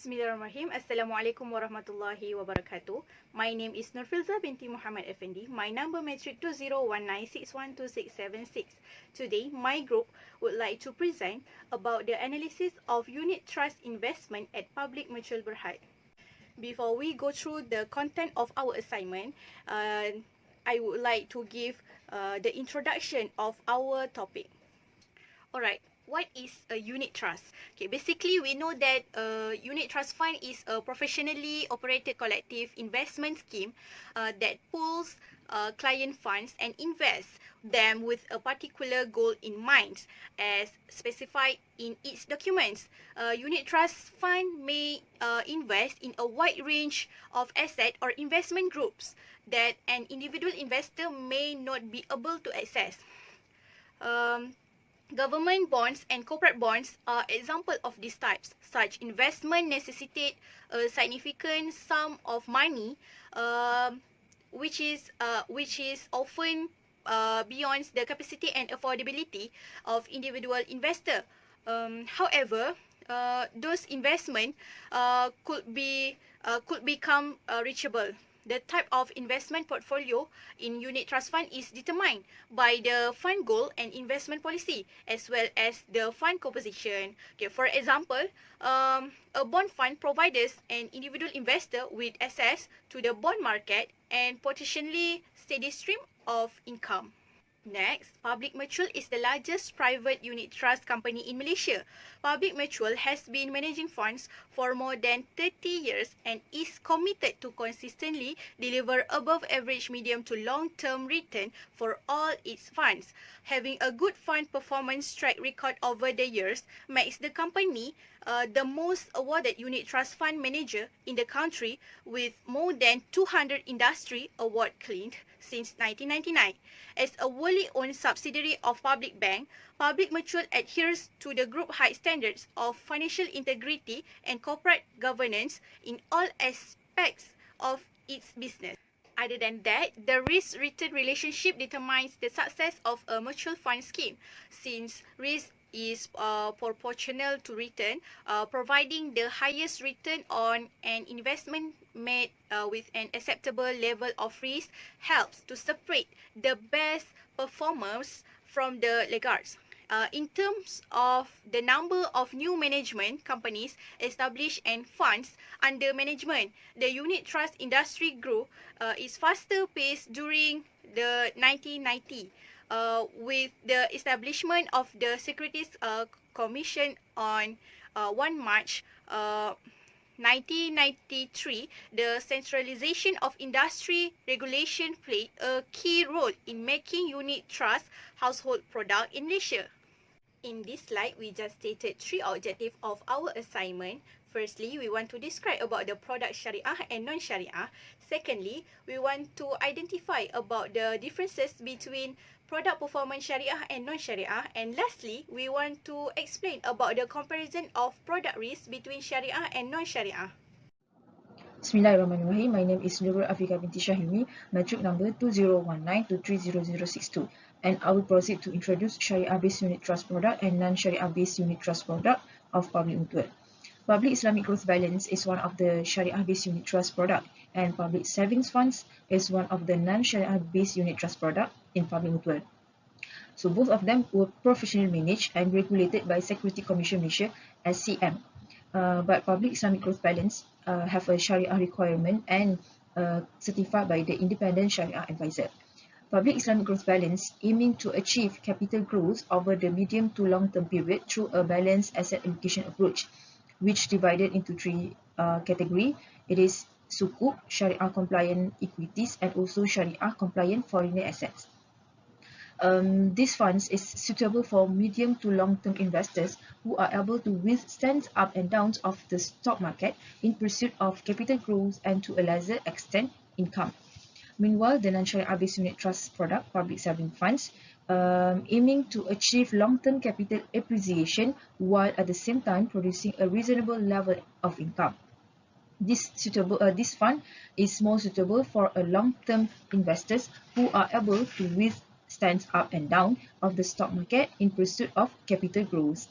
Bismillahirrahmanirrahim. Assalamualaikum warahmatullahi wabarakatuh. My name is Nurfilza binti Muhammad Effendi. My number matric 2019612676. Today, my group would like to present about the analysis of unit trust investment at Public Mutual Berhad. Before we go through the content of our assignment, I would like to give the introduction of our topic. Alright, what is a unit trust? Okay, basically we know that a unit trust fund is a professionally operated collective investment scheme that pools client funds and invests them with a particular goal in mind as specified in its documents. Unit trust fund may invest in a wide range of asset or investment groups that an individual investor may not be able to access. Government bonds and corporate bonds are examples of these types. Such investment necessitate a significant sum of money, which is often beyond the capacity and affordability of individual investor. However, those investment could become reachable. The type of investment portfolio in unit trust fund is determined by the fund goal and investment policy, as well as the fund composition. Okay, for example, a bond fund provides an individual investor with access to the bond market and potentially steady stream of income. Next, Public Mutual is the largest private unit trust company in Malaysia. Public Mutual has been managing funds for more than 30 years and is committed to consistently deliver above average medium to long-term return for all its funds. Having a good fund performance track record over the years makes the company the most awarded unit trust fund manager in the country, with more than 200 industry award claimed since 1999. As a wholly owned subsidiary of Public Bank, Public Mutual adheres to the group high standards of financial integrity and corporate governance in all aspects of its business. Other than that, the risk-return relationship determines the success of a mutual fund scheme, since risk is proportional to return. Providing the highest return on an investment made with an acceptable level of risk helps to separate the best performers from the laggards. In terms of the number of new management companies established and funds under management, the unit trust industry grew its faster pace during the 1990s. With the establishment of the Securities Commission on 1 March 1993, the centralization of industry regulation played a key role in making unit trust household product in Malaysia. In this slide, we just stated 3 objectives of our assignment. Firstly, we want to describe about the product Syariah and non-Syariah. Secondly, we want to identify about the differences between product performance Syariah and non-Syariah. And lastly, we want to explain about the comparison of product risk between Syariah and non-Syariah. Bismillahirrahmanirrahim. My name is Nurul Afika binti Syahimi, matric number 2019230062, and I will proceed to introduce Sharia-based unit trust product and non-Sharia-based unit trust product of Public Mutual. Public Islamic Growth Balance is one of the Sharia-based unit trust product, and Public Savings Funds is one of the non-Sharia-based unit trust product in Public Mutual. So both of them were professionally managed and regulated by Security Commission Malaysia (SCM). But Public Islamic Growth Balance have a Sharia requirement and certified by the Independent Sharia Advisor. Public Islamic Growth Balance aiming to achieve capital growth over the medium to long-term period through a balanced asset allocation approach, which divided into 3 categories. It is Sukuk, Sharia compliant equities, and also Sharia compliant foreign assets. These funds is suitable for medium to long-term investors who are able to withstand up and downs of the stock market in pursuit of capital growth and to a lesser extent income. Meanwhile, the non-Sharia-based unit trust product, Public Saving Funds, aiming to achieve long-term capital appreciation while at the same time producing a reasonable level of income. This fund is more suitable for a long-term investors who are able to withstand up and down of the stock market in pursuit of capital growth.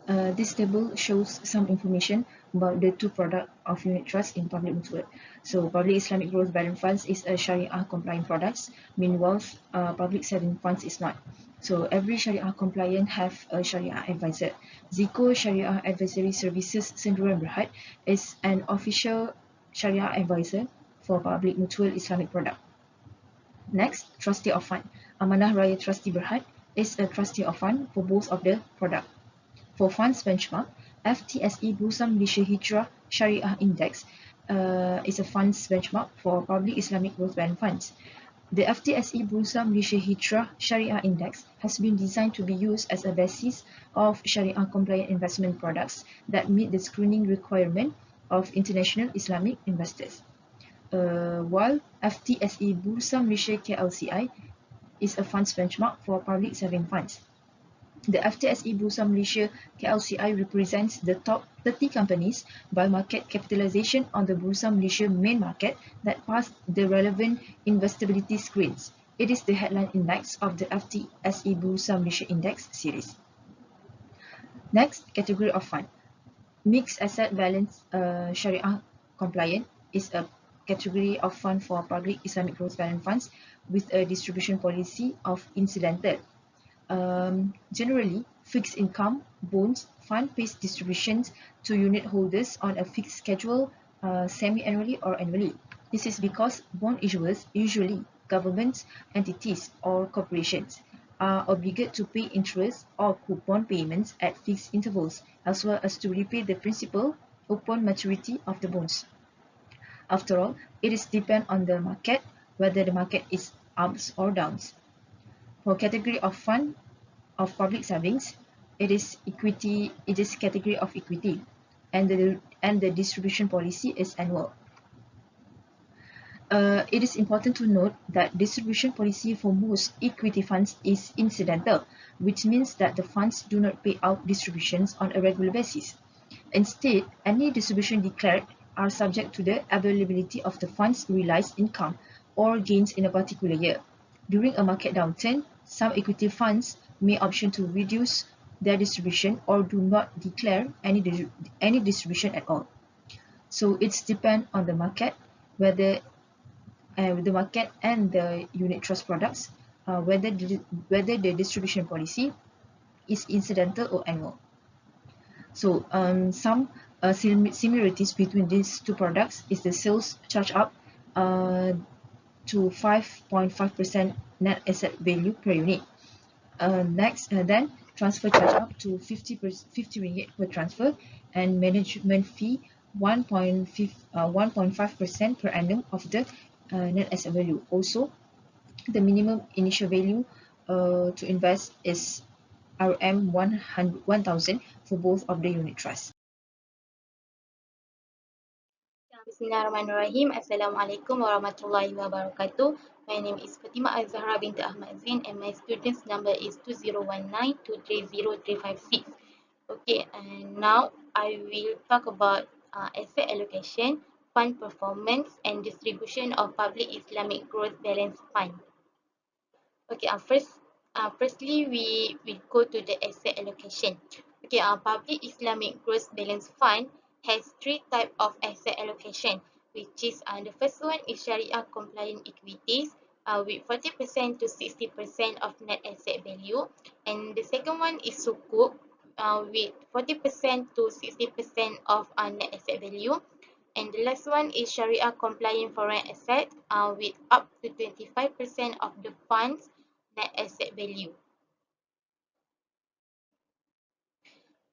This table shows some information about the two products of unit trust in public mutual. So public Islamic growth balance funds is a Sharia compliant product, meanwhile public saving funds is not. So every Sharia compliant have a Sharia advisor. Ziko Sharia Advisory Services Sendirian Berhad is an official Sharia advisor for public mutual Islamic product. Next, trustee of fund. Amanah Raya Trustee Berhad is a trustee of fund for both of the product. For funds benchmark, FTSE Bursa Malaysia Hijrah Shariah Index is a funds benchmark for public Islamic growth band funds. The FTSE Bursa Malaysia Hijrah Shariah Index has been designed to be used as a basis of Sharia compliant investment products that meet the screening requirement of international Islamic investors. While FTSE Bursa Malaysia KLCI is a funds benchmark for public saving funds. The FTSE Bursa Malaysia KLCI represents the top 30 companies by market capitalization on the Bursa Malaysia main market that passed the relevant investability screens. It is the headline index of the FTSE Bursa Malaysia Index series. Next, category of fund. Mixed asset balance Sharia compliant is a category of fund for public Islamic growth balance funds with a distribution policy of incidental. Generally, fixed income bonds fund pays distributions to unit holders on a fixed schedule semi-annually or annually. This is because bond issuers, usually governments, entities, or corporations, are obligated to pay interest or coupon payments at fixed intervals, as well as to repay the principal upon maturity of the bonds. After all, it is depend on the market whether the market is ups or downs. For category of fund of public savings, it is category of equity, and the distribution policy is annual. It is important to note that distribution policy for most equity funds is incidental, which means that the funds do not pay out distributions on a regular basis. Instead, any distribution declared are subject to the availability of the fund's realized income or gains in a particular year. During a market downturn, some equity funds may option to reduce their distribution or do not declare any distribution at all. So it's depend on the market, whether the market and the unit trust products, whether the distribution policy is incidental or annual. So some similarities between these two products is the sales charge up to 5.5% net asset value per unit. Next, then transfer charge up to 50 ringgit per transfer, and management fee 1.5% per annum of the net asset value. Also, the minimum initial value to invest is RM 1,000 for both of the unit trusts. Bismillahirrahmanirrahim. Assalamualaikum warahmatullahi wabarakatuh. My name is Fatima Azhara bint Ahmad Zain and my student's number is 2019230356. Okay, and now I will talk about asset allocation, fund performance and distribution of public Islamic growth balance fund. Okay, firstly we go to the asset allocation. Okay, public Islamic growth balance fund has three types of asset allocation, which is the first one is Sharia compliant equities with 40% to 60% of net asset value, and the second one is Sukuk with 40% to 60% of net asset value. And the last one is Sharia compliant foreign asset with up to 25% of the fund's net asset value.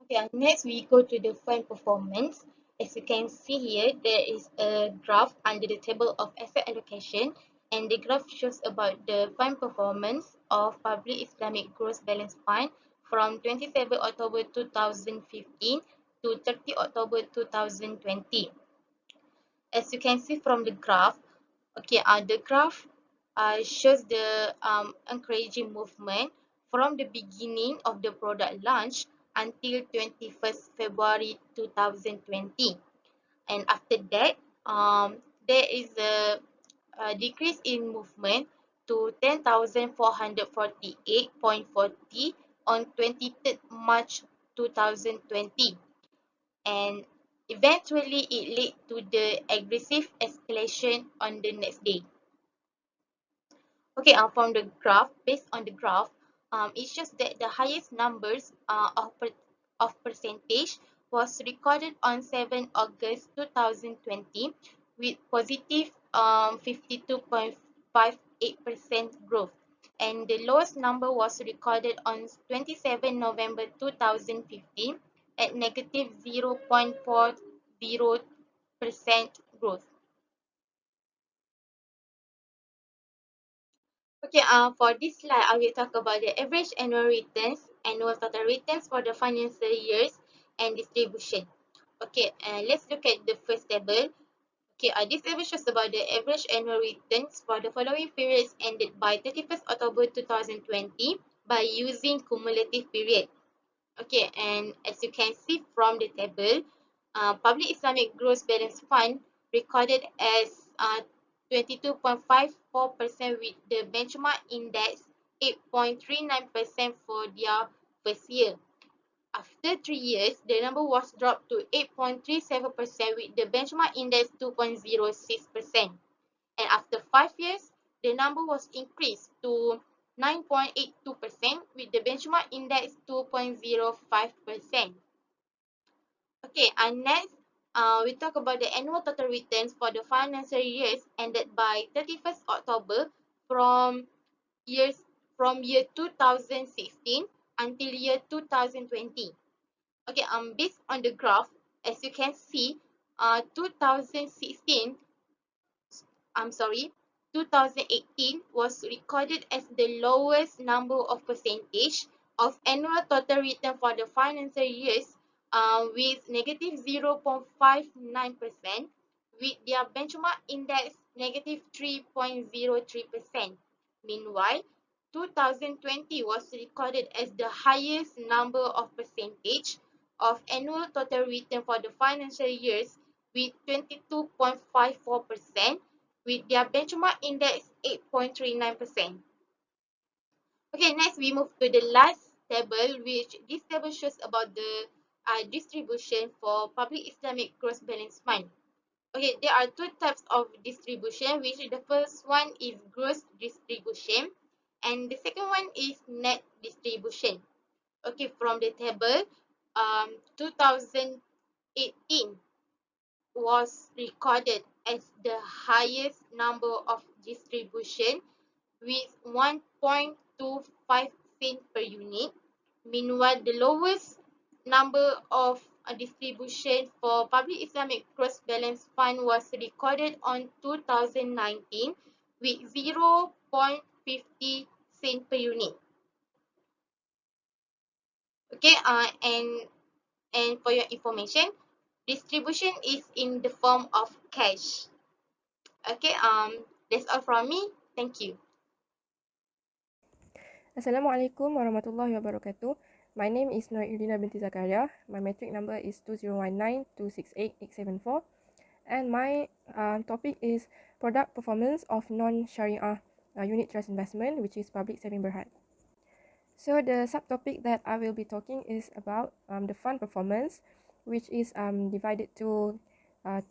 Okay, next we go to the fund performance. As you can see here, there is a graph under the table of asset allocation, and the graph shows about the fund performance of Public Islamic Growth Balance Fund from 27 October 2015 to 30 October 2020. As you can see from the graph, okay, the graph shows the encouraging movement from the beginning of the product launch until 21st February 2020. And after that, there is a decrease in movement to 10,448.40 on 23rd March 2020, and eventually it led to the aggressive escalation on the next day. Okay, from the graph, based on the graph, it shows that the highest numbers of percentage was recorded on 7 August 2020 with positive 52.58% growth, and the lowest number was recorded on 27 November 2015 at negative 0.40% growth. Okay, for this slide, I will talk about the average annual returns, annual total returns for the financial years and distribution. Okay, let's look at the first table. Okay, this table shows about the average annual returns for the following periods ended by 31st October 2020 by using cumulative period. Okay, and as you can see from the table, Public Islamic Gross Balance Fund recorded as 22.54% with the benchmark index 8.39% for their first year. After 3 years, the number was dropped to 8.37% with the benchmark index 2.06%. And after 5 years, the number was increased to 9.82% with the benchmark index 2.05%. Okay, and next, we talk about the annual total returns for the financial years ended by 31st October from years from year 2016 until year 2020. Okay, based on the graph, as you can see, 2016 I'm sorry, 2018 was recorded as the lowest number of percentage of annual total return for the financial years with negative 0.59% with their benchmark index negative 3.03%. Meanwhile, 2020 was recorded as the highest number of percentage of annual total return for the financial years with 22.54% with their benchmark index 8.39%. Okay, next we move to the last table, which this table shows about the distribution for Public Islamic Gross Balance Fund. Okay, there are two types of distribution, which the first one is gross distribution and the second one is net distribution. Okay, from the table, 2018 was recorded as the highest number of distribution with 1.25 cent per unit. Meanwhile, the lowest number of distribution for Public Islamic Gross Balance Fund was recorded on 2019 with 0.50 cent per unit. Okay, and for your information, distribution is in the form of cash. Okay, that's all from me. Thank you. Assalamualaikum warahmatullahi wabarakatuh. My name is Nur Irdina binti Zakaria. My metric number is 2019268874 and my topic is product performance of non-Sharia unit trust investment, which is public saving berhad. So the subtopic that I will be talking is about the fund performance, which is divided to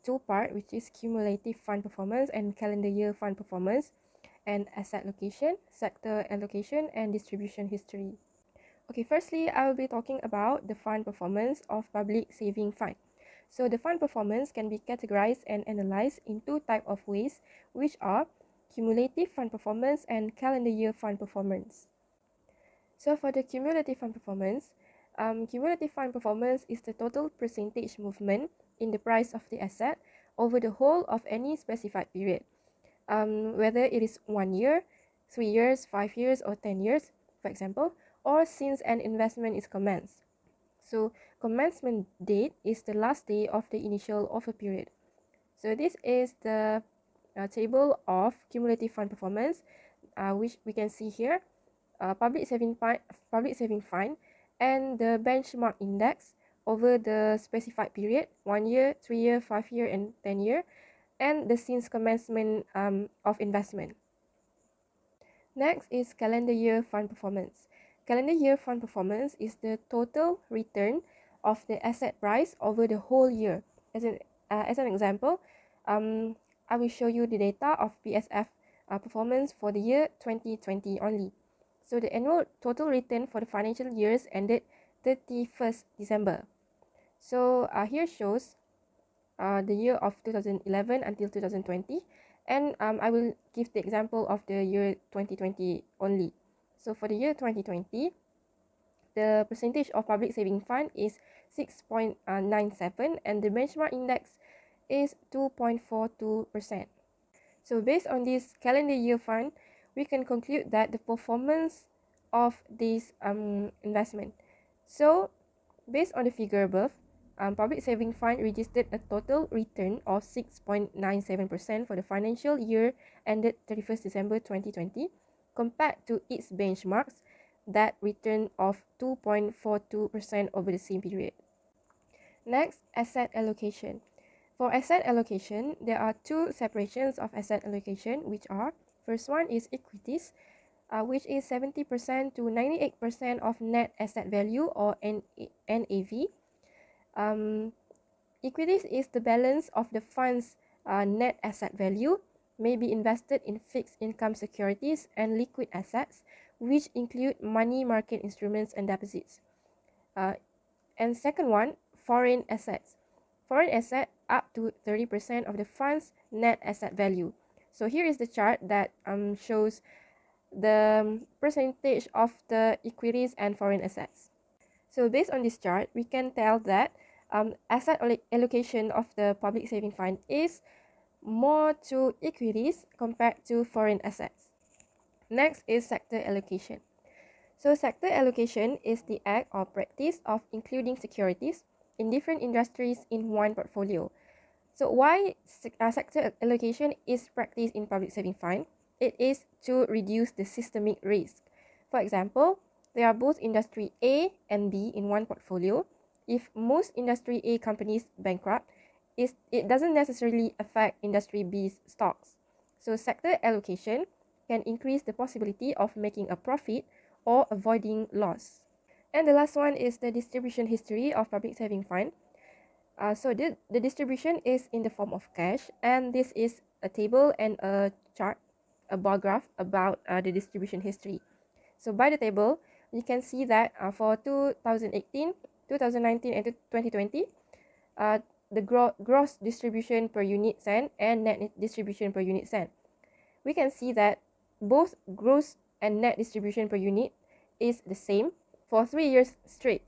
two parts, which is cumulative fund performance and calendar year fund performance, and asset allocation, sector allocation, and distribution history. Okay, firstly, I will be talking about the fund performance of public saving fund. So the fund performance can be categorized and analyzed in two types of ways, which are cumulative fund performance and calendar year fund performance. So for the cumulative fund performance is the total percentage movement in the price of the asset over the whole of any specified period. Whether it is 1 year, 3 years, 5 years, or 10 years, for example, or since an investment is commenced. So commencement date is the last day of the initial offer period. So this is the table of cumulative fund performance, which we can see here, public saving fund and the benchmark index over the specified period, 1 year, 3 year, 5 year, and 10 year, and the since commencement of investment. Next is calendar year fund performance. calendar year fund performance is the total return of the asset price over the whole year. As an example, I will show you the data of PSF performance for the year 2020 only. So the annual total return for the financial years ended 31st December. So here shows the year of 2011 until 2020, and I will give the example of the year 2020 only. So for the year 2020, the percentage of public saving fund is 6.97 and the benchmark index is 2.42%. So based on this calendar year fund, we can conclude that the performance of this investment. So based on the figure above, public saving fund registered a total return of 6.97% for the financial year ended 31st December 2020 compared to its benchmarks that return of 2.42% over the same period. Next, asset allocation. For asset allocation, there are two separations of asset allocation, which are, first one is equities, which is 70% to 98% of net asset value or NAV. Equities is the balance of the fund's net asset value, may be invested in fixed income securities and liquid assets, which include money market instruments and deposits. And second one, foreign assets. Foreign asset up to 30% of the fund's net asset value. So here is the chart that shows the percentage of the equities and foreign assets. So based on this chart, we can tell that asset allocation of the public saving fund is more to equities compared to foreign assets. Next is sector allocation. So sector allocation is the act or practice of including securities in different industries in one portfolio. So why sector allocation is practiced in public saving fund? It is to reduce the systemic risk. For example, there are both industry A and B in one portfolio. If most industry A companies bankrupt, it doesn't necessarily affect industry B's stocks. So sector allocation can increase the possibility of making a profit or avoiding loss. And the last one is the distribution history of public saving fund. So the distribution is in the form of cash, and this is a table and a chart, a bar graph about the distribution history. So by the table, you can see that for 2018, 2019, and 2020, the gross distribution per unit cent and net distribution per unit cent. We can see that both gross and net distribution per unit is the same for 3 years straight.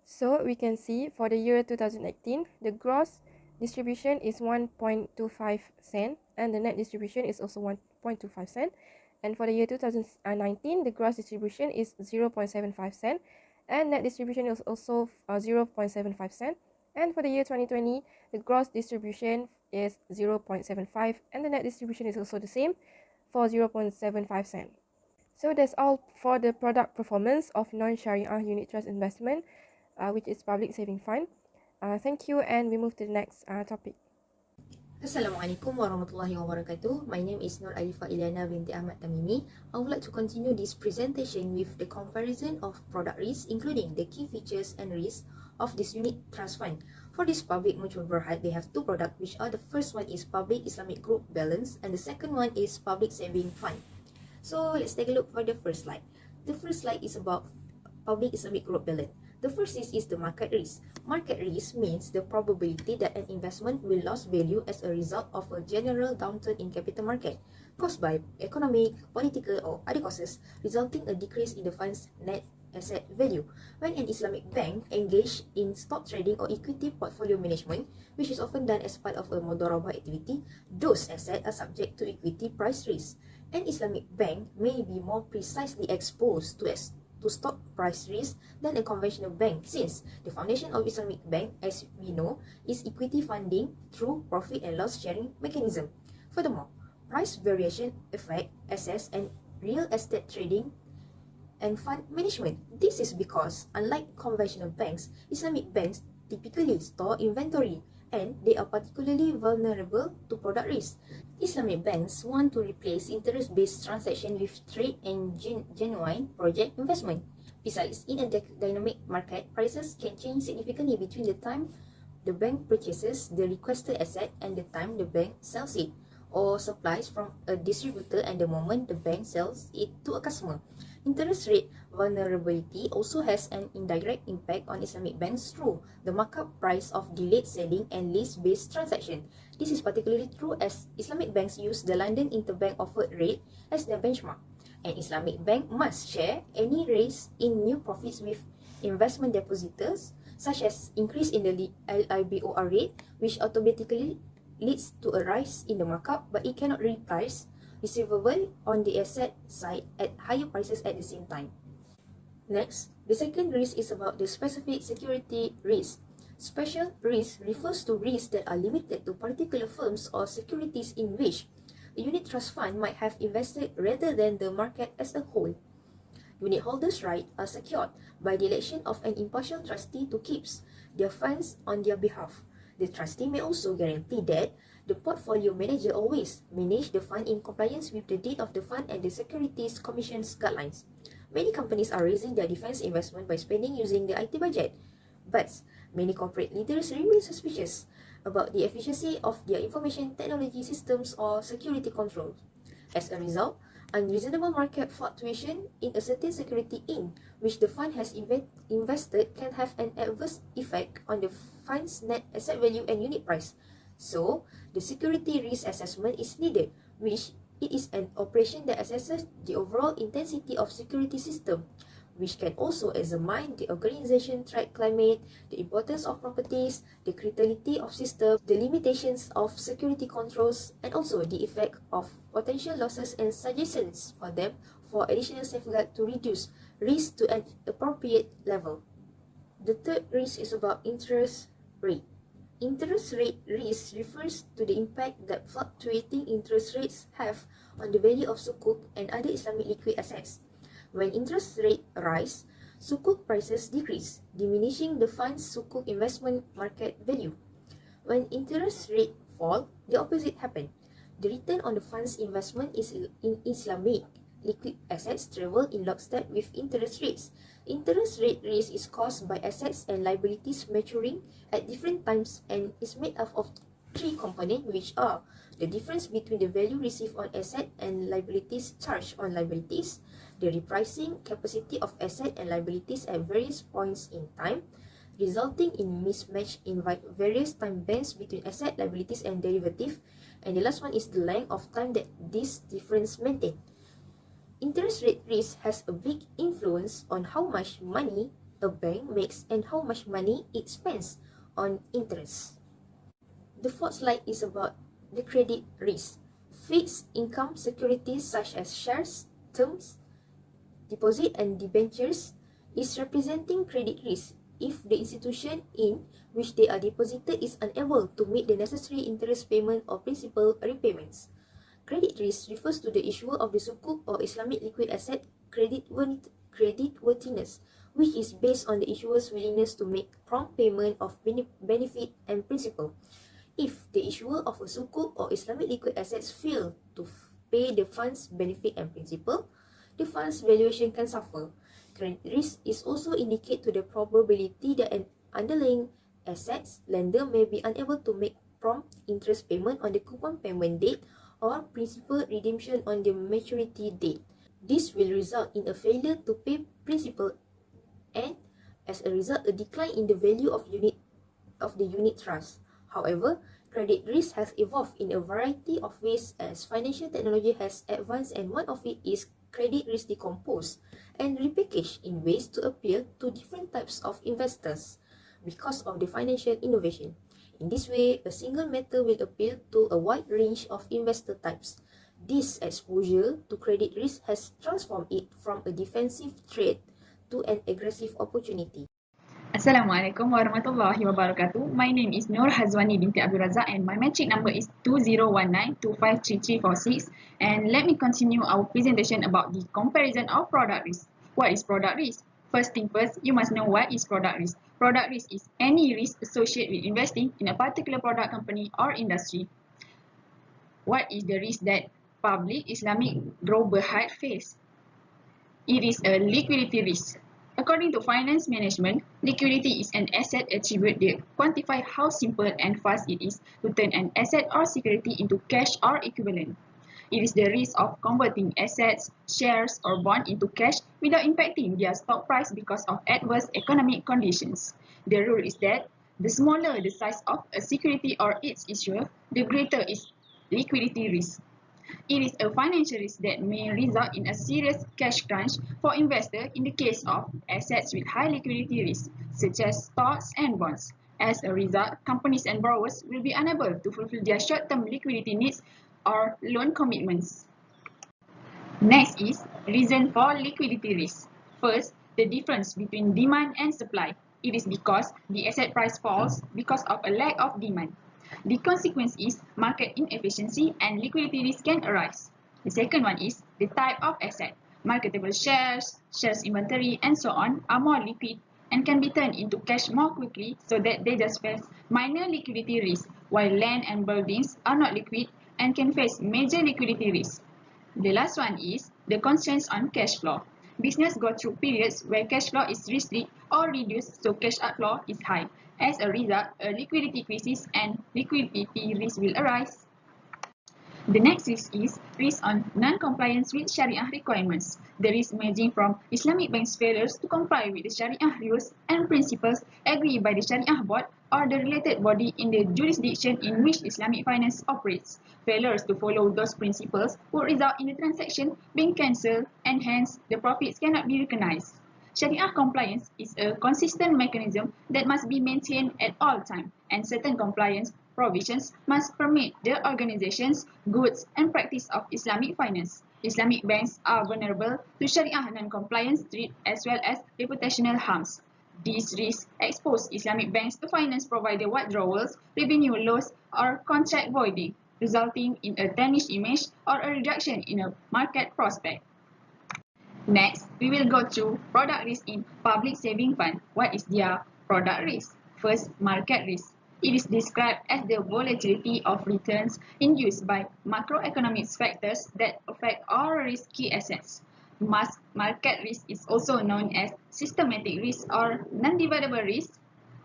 So we can see for the year 2018, the gross distribution is 1.25 cent and the net distribution is also 1.25 cent. And for the year 2019, the gross distribution is 0.75 cent and net distribution is also 0.75 cent. And for the year 2020, the gross distribution is 0.75 and the net distribution is also the same for 0.75 cent. So that's all for the product performance of non-Sharia unit trust investment, which is public saving fund. Thank you, and we move to the next topic. Assalamualaikum warahmatullahi wabarakatuh. My name is Nur Alifa Iliana binti Ahmad Tamimi. I would like to continue this presentation with the comparison of product risk, including the key features and risks of this unit trust fund. For this public mutual berhad, they have two products, which are the first one is public Islamic group balance and the second one is public saving fund. So let's take a look for the first slide. The first slide is about public Islamic group balance. The first is the market risk. Market risk means the probability that an investment will lose value as a result of a general downturn in capital market caused by economic, political or other causes, resulting a decrease in the fund's net asset value. When an Islamic bank engage in stock trading or equity portfolio management, which is often done as part of a mudharabah activity, those assets are subject to equity price risk. An Islamic bank may be more precisely exposed to stock price risk than a conventional bank, since the foundation of Islamic bank, as we know, is equity funding through profit and loss sharing mechanism. Furthermore, price variation affect assets and real estate trading and fund management. This is because, unlike conventional banks, Islamic banks typically store inventory and they are particularly vulnerable to product risk. Islamic banks want to replace interest-based transaction with trade and genuine project investment. Besides, in a dynamic market, prices can change significantly between the time the bank purchases the requested asset and the time the bank sells it, or supplies from a distributor and the moment the bank sells it to a customer. Interest rate vulnerability also has an indirect impact on Islamic banks through the markup price of delayed selling and lease-based transaction. This is particularly true as Islamic banks use the London Interbank Offered Rate as their benchmark. An Islamic bank must share any raise in new profits with investment depositors, such as increase in the LIBOR rate, which automatically leads to a rise in the markup, but it cannot reprice receivable on the asset side at higher prices at the same time. Next, the second risk is about the specific security risk. Special risk refers to risks that are limited to particular firms or securities in which a unit trust fund might have invested rather than the market as a whole. Unit holders' rights are secured by the election of an impartial trustee to keep their funds on their behalf. The trustee may also guarantee that the portfolio manager always manage the fund in compliance with the date of the fund and the Securities Commission's guidelines. Many companies are raising their defense investment by spending using the IT budget, but many corporate leaders remain suspicious about the efficiency of their information technology systems or security controls. As a result, unreasonable market fluctuation in a certain security in which the fund has invested can have an adverse effect on the fund's net asset value and unit price. So, the security risk assessment is needed, which it is an operation that assesses the overall intensity of security system, which can also examine the organization threat climate, the importance of properties, the criticality of systems, the limitations of security controls, and also the effect of potential losses and suggestions for them for additional safeguard to reduce risk to an appropriate level. The third risk is about interest rate. Interest rate risk refers to the impact that fluctuating interest rates have on the value of sukuk and other Islamic liquid assets. When interest rates rise, sukuk prices decrease, diminishing the fund's sukuk investment market value. When interest rates fall, the opposite happens. The return on the fund's investment in Islamic liquid assets travel in lockstep with interest rates. Interest rate risk is caused by assets and liabilities maturing at different times and is made up of three components, which are the difference between the value received on asset and liabilities charged on liabilities, the repricing capacity of asset and liabilities at various points in time, resulting in mismatch in various time bands between asset, liabilities, and derivative, and the last one is the length of time that this difference maintains. Interest rate risk has a big influence on how much money a bank makes and how much money it spends on interest. The fourth slide is about the credit risk. Fixed income securities such as shares, terms, deposit and debentures is representing credit risk if the institution in which they are deposited is unable to meet the necessary interest payment or principal repayments. Credit risk refers to the issuer of the sukuk or Islamic liquid asset creditworthiness, which is based on the issuer's willingness to make prompt payment of benefit and principal. If the issuer of a sukuk or Islamic liquid assets fail to pay the fund's benefit and principal, the fund's valuation can suffer. Credit risk is also indicated to the probability that an underlying assets lender may be unable to make prompt interest payment on the coupon payment date or principal redemption on the maturity date. This will result in a failure to pay principal and, as a result, a decline in the value of the unit trust. However, credit risk has evolved in a variety of ways as financial technology has advanced, and one of it is credit risk decomposed and repackaged in ways to appeal to different types of investors because of the financial innovation. In this way, a single matter will appeal to a wide range of investor types. This exposure to credit risk has transformed it from a defensive threat to an aggressive opportunity. Assalamualaikum warahmatullahi wabarakatuh. My name is Nur Hazwani binti Abdul Razak and my matric number is 2019253346. And let me continue our presentation about the comparison of product risk. What is product risk? First thing first, you must know what is product risk. Product risk is any risk associated with investing in a particular product company or industry. What is the risk that public Islamic Grow Berhad face? It is a liquidity risk. According to finance management, liquidity is an asset attribute that quantify how simple and fast it is to turn an asset or security into cash or equivalent. It is the risk of converting assets, shares, or bond into cash without impacting their stock price because of adverse economic conditions. The rule is that the smaller the size of a security or its issuer, the greater its liquidity risk. It is a financial risk that may result in a serious cash crunch for investors in the case of assets with high liquidity risk, such as stocks and bonds. As a result, companies and borrowers will be unable to fulfill their short-term liquidity needs or loan commitments. Next is reason for liquidity risk. First, the difference between demand and supply. It is because the asset price falls because of a lack of demand. The consequence is market inefficiency and liquidity risk can arise. The second one is the type of asset. Marketable shares, shares inventory, and so on are more liquid and can be turned into cash more quickly so that they just face minor liquidity risk, while land and buildings are not liquid and can face major liquidity risk. The last one is the constraints on cash flow. Business go through periods where cash flow is restricted or reduced, so cash outflow is high. As a result, a liquidity crisis and liquidity risk will arise. The next risk is risk on non-compliance with Sharia requirements. The risk emerging from Islamic banks' failures to comply with the Sharia rules and principles agreed by the Sharia board or the related body in the jurisdiction in which Islamic finance operates. Failures to follow those principles would result in the transaction being cancelled and hence the profits cannot be recognized. Sharia compliance is a consistent mechanism that must be maintained at all times, and certain compliance provisions must permit the organizations, goods, and practice of Islamic finance. Islamic banks are vulnerable to Sharia non-compliance threat as well as reputational harms. These risks expose Islamic banks to finance provider withdrawals, revenue loss, or contract voiding, resulting in a tarnished image or a reduction in a market prospect. Next, we will go through product risk in public saving fund. What is their product risk? First, market risk. It is described as the volatility of returns induced by macroeconomic factors that affect all risky assets. Market risk is also known as systematic risk or non-dividable risk.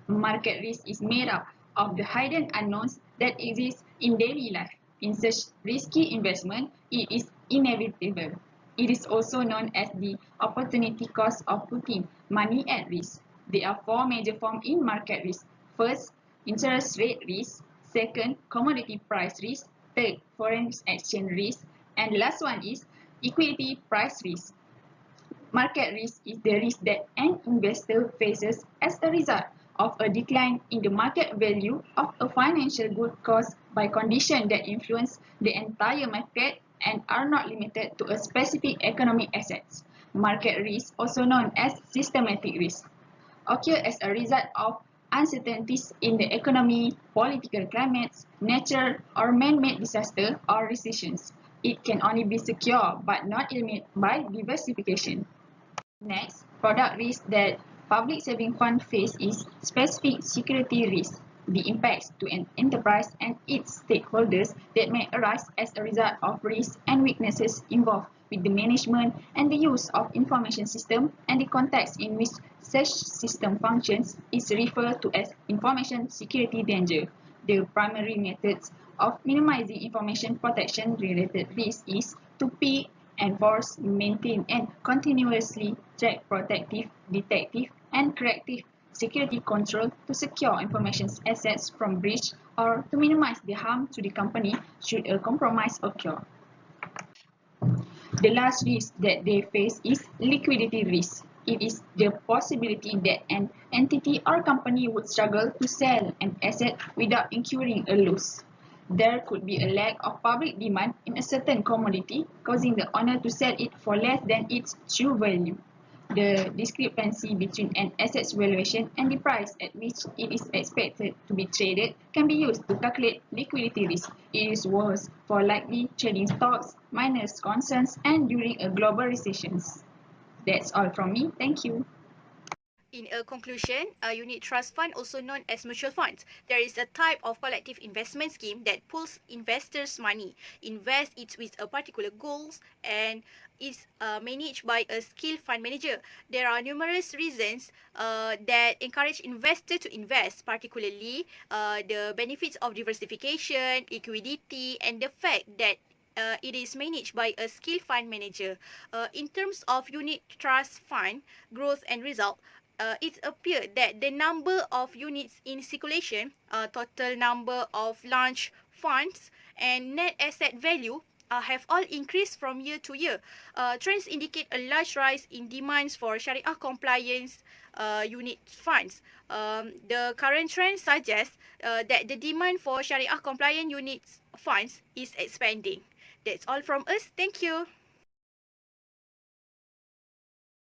Market risk is made up of the hidden unknowns that exist in daily life. In such risky investment, it is inevitable. It is also known as the opportunity cost of putting money at risk. There are four major forms in market risk. First, interest rate risk. Second, commodity price risk. Third, foreign exchange risk. And the last one is equity price risk. Market risk is the risk that an investor faces as a result of a decline in the market value of a financial good caused by conditions that influence the entire market and are not limited to a specific economic assets. Market risk, also known as systematic risk, occur as a result of uncertainties in the economy, political climates, natural or man-made disaster or recessions. It can only be secured but not eliminated by diversification. Next, product risk that public saving fund face is specific security risk, the impacts to an enterprise and its stakeholders that may arise as a result of risks and weaknesses involved with the management and the use of information system, and the context in which such system functions is referred to as information security danger. The primary methods of minimizing information protection related risk is to pick, enforce, maintain, and continuously track protective, detective, and corrective security control to secure information assets from breach or to minimize the harm to the company should a compromise occur. The last risk that they face is liquidity risk. It is the possibility that an entity or company would struggle to sell an asset without incurring a loss. There could be a lack of public demand in a certain commodity, causing the owner to sell it for less than its true value. The discrepancy between an asset's valuation and the price at which it is expected to be traded can be used to calculate liquidity risk. It is worse for likely trading stocks, minor concerns, and during a global recession. That's all from me. Thank you. In a conclusion, a unit trust fund, also known as mutual funds, there is a type of collective investment scheme that pools investors' money, invests it with a particular goals, and is managed by a skilled fund manager. There are numerous reasons that encourage investors to invest, particularly the benefits of diversification, liquidity, and the fact that it is managed by a skilled fund manager. In terms of unit trust fund growth and result, it appeared that the number of units in circulation, total number of launched funds, and net asset value have all increased from year to year. Trends indicate a large rise in demands for Sharia compliance unit funds. The current trend suggests that the demand for Sharia compliant unit funds is expanding. That's all from us. Thank you.